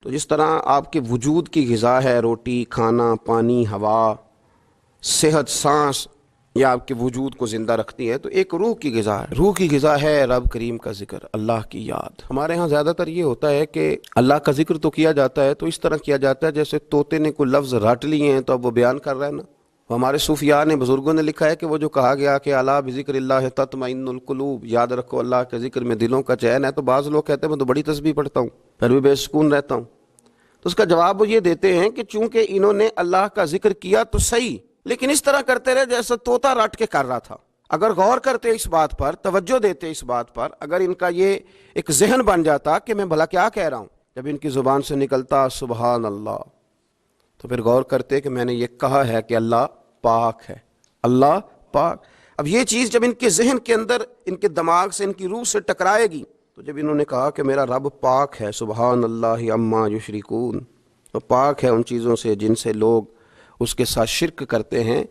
تو جس طرح آپ کے وجود کی غذا ہے روٹی، کھانا، پانی، ہوا، صحت، سانس، یہ آپ کے وجود کو زندہ رکھتی ہے، تو ایک روح کی غذا ہے۔ روح کی غذا ہے رب کریم کا ذکر، اللہ کی یاد۔ ہمارے ہاں زیادہ تر یہ ہوتا ہے کہ اللہ کا ذکر تو کیا جاتا ہے تو اس طرح کیا جاتا ہے جیسے طوطے نے کوئی لفظ رٹ لیے ہیں تو اب وہ بیان کر رہا ہے نا۔ ہمارے صوفیاء نے، بزرگوں نے لکھا ہے کہ وہ جو کہا گیا کہ الا بذکر اللہ تطمئن القلوب، یاد رکھو اللہ کے ذکر میں دلوں کا چین ہے، تو بعض لوگ کہتے ہیں میں تو بڑی تسبیح پڑھتا ہوں پھر بھی بے سکون رہتا ہوں۔ تو اس کا جواب وہ یہ دیتے ہیں کہ چونکہ انہوں نے اللہ کا ذکر کیا تو صحیح، لیکن اس طرح کرتے رہے جیسا طوطا رٹ کے کر رہا تھا۔ اگر غور کرتے اس بات پر، توجہ دیتے اس بات پر، اگر ان کا یہ ایک ذہن بن جاتا کہ میں بھلا کیا کہہ رہا ہوں، جب ان کی زبان سے نکلتا سبحان اللہ، تو پھر غور کرتے کہ میں نے یہ کہا ہے کہ اللہ پاک ہے، اللہ پاک۔ اب یہ چیز جب ان کے ذہن کے اندر، ان کے دماغ سے، ان کی روح سے ٹکرائے گی، تو جب انہوں نے کہا کہ میرا رب پاک ہے، سبحان اللہ عما یشرکون، تو پاک ہے ان چیزوں سے جن سے لوگ اس کے ساتھ شرک کرتے ہیں،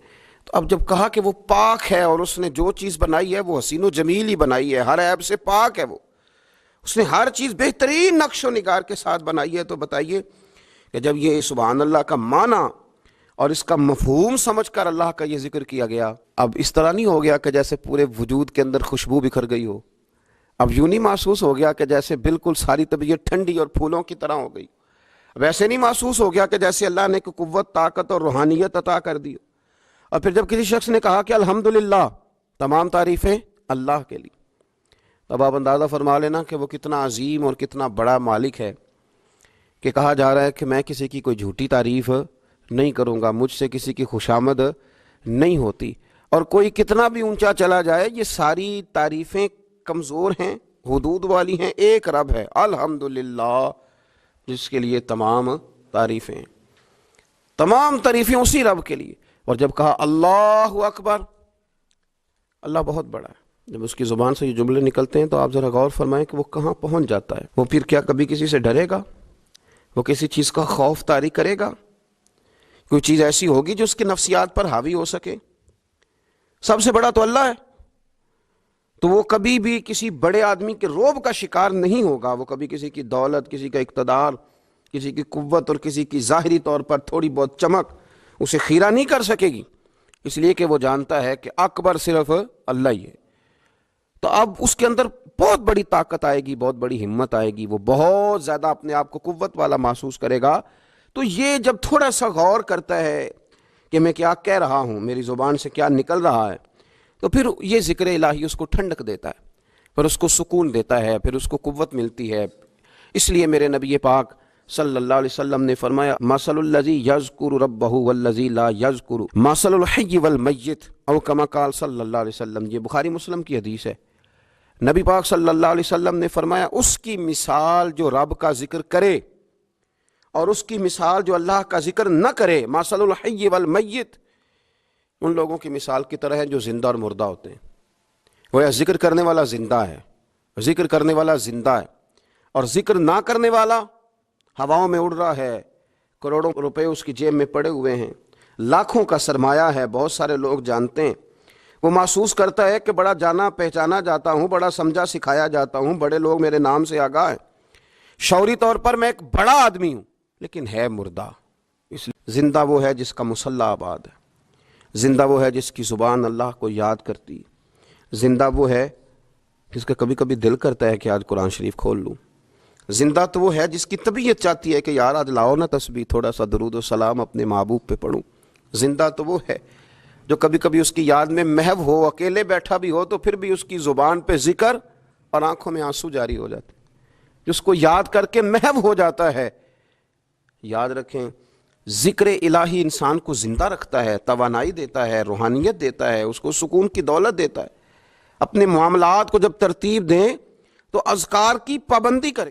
تو اب جب کہا کہ وہ پاک ہے اور اس نے جو چیز بنائی ہے وہ حسین و جمیل ہی بنائی ہے، ہر عیب سے پاک ہے، وہ اس نے ہر چیز بہترین نقش و نگار کے ساتھ بنائی ہے، تو بتائیے کہ جب یہ سبحان اللہ کا معنی اور اس کا مفہوم سمجھ کر اللہ کا یہ ذکر کیا گیا، اب اس طرح نہیں ہو گیا کہ جیسے پورے وجود کے اندر خوشبو بکھر گئی ہو، اب یوں نہیں محسوس ہو گیا کہ جیسے بالکل ساری طبیعت ٹھنڈی اور پھولوں کی طرح ہو گئی، اب ایسے نہیں محسوس ہو گیا کہ جیسے اللہ نے کوئی قوت، طاقت اور روحانیت عطا کر دی۔ اور پھر جب کسی شخص نے کہا کہ الحمدللہ، تمام تعریفیں اللہ کے لیے، تب آپ اندازہ فرما لینا کہ وہ کتنا عظیم اور کتنا بڑا مالک ہے کہ کہا جا رہا ہے کہ میں کسی کی کوئی جھوٹی تعریف نہیں کروں گا، مجھ سے کسی کی خوشامد نہیں ہوتی، اور کوئی کتنا بھی اونچا چلا جائے یہ ساری تعریفیں کمزور ہیں، حدود والی ہیں، ایک رب ہے الحمدللہ جس کے لیے تمام تعریفیں، تمام تعریفیں اسی رب کے لیے۔ اور جب کہا اللہ اکبر، اللہ بہت بڑا ہے، جب اس کی زبان سے یہ جملے نکلتے ہیں تو آپ ذرا غور فرمائیں کہ وہ کہاں پہنچ جاتا ہے۔ وہ پھر کیا کبھی کسی سے ڈرے گا؟ وہ کسی چیز کا خوف طاری کرے گا؟ کوئی چیز ایسی ہوگی جو اس کی نفسیات پر حاوی ہو سکے؟ سب سے بڑا تو اللہ ہے، تو وہ کبھی بھی کسی بڑے آدمی کے رعب کا شکار نہیں ہوگا، وہ کبھی کسی کی دولت، کسی کا اقتدار، کسی کی قوت اور کسی کی ظاہری طور پر تھوڑی بہت چمک اسے خیرہ نہیں کر سکے گی، اس لیے کہ وہ جانتا ہے کہ اکبر صرف اللہ ہی ہے۔ تو اب اس کے اندر بہت بڑی طاقت آئے گی، بہت بڑی ہمت آئے گی، وہ بہت زیادہ اپنے آپ کو قوت والا محسوس کرے گا۔ تو یہ جب تھوڑا سا غور کرتا ہے کہ میں کیا کہہ رہا ہوں، میری زبان سے کیا نکل رہا ہے، تو پھر یہ ذکر الہی اس کو ٹھنڈک دیتا ہے، پھر اس کو سکون دیتا ہے، پھر اس کو قوت ملتی ہے۔ اس لیے میرے نبی پاک صلی اللہ علیہ وسلم نے فرمایا مثل الذی یذکر ربہ والذی لا یذکر مثل الحی والمیت، او کما قال صلی اللہ علیہ وسلم۔ یہ بخاری مسلم کی حدیث ہے۔ نبی پاک صلی اللہ علیہ وسلم نے فرمایا اس کی مثال جو رب کا ذکر کرے اور اس کی مثال جو اللہ کا ذکر نہ کرے، مثل الحی والمیت، ان لوگوں کی مثال کی طرح ہے جو زندہ اور مردہ ہوتے ہیں۔ وہ ذکر کرنے والا زندہ ہے، ذکر کرنے والا زندہ ہے، اور ذکر نہ کرنے والا ہواؤں میں اڑ رہا ہے، کروڑوں روپے اس کی جیب میں پڑے ہوئے ہیں، لاکھوں کا سرمایہ ہے، بہت سارے لوگ جانتے ہیں، وہ محسوس کرتا ہے کہ بڑا جانا پہچانا جاتا ہوں، بڑا سمجھا سکھایا جاتا ہوں، بڑے لوگ میرے نام سے آگاہ ہیں، شعوری طور پر میں ایک بڑا آدمی ہوں، لیکن ہے مردہ۔ اس لیے زندہ وہ ہے جس کا مسلح آباد ہے، زندہ وہ ہے جس کی زبان اللہ کو یاد کرتی ہے، زندہ وہ ہے جس کا کبھی کبھی دل کرتا ہے کہ آج قرآن شریف کھول لوں، زندہ تو وہ ہے جس کی طبیعت چاہتی ہے کہ یار آج لاؤ نا تسبیح، تھوڑا سا درود و سلام اپنے محبوب پہ پڑھوں، زندہ تو وہ ہے جو کبھی کبھی اس کی یاد میں محو ہو، اکیلے بیٹھا بھی ہو تو پھر بھی اس کی زبان پہ ذکر اور آنکھوں میں آنسو جاری ہو جاتے، جس کو یاد کر کے محو ہو جاتا ہے۔ یاد رکھیں ذکر الہی انسان کو زندہ رکھتا ہے، توانائی دیتا ہے، روحانیت دیتا ہے، اس کو سکون کی دولت دیتا ہے۔ اپنے معاملات کو جب ترتیب دیں تو اذکار کی پابندی کریں۔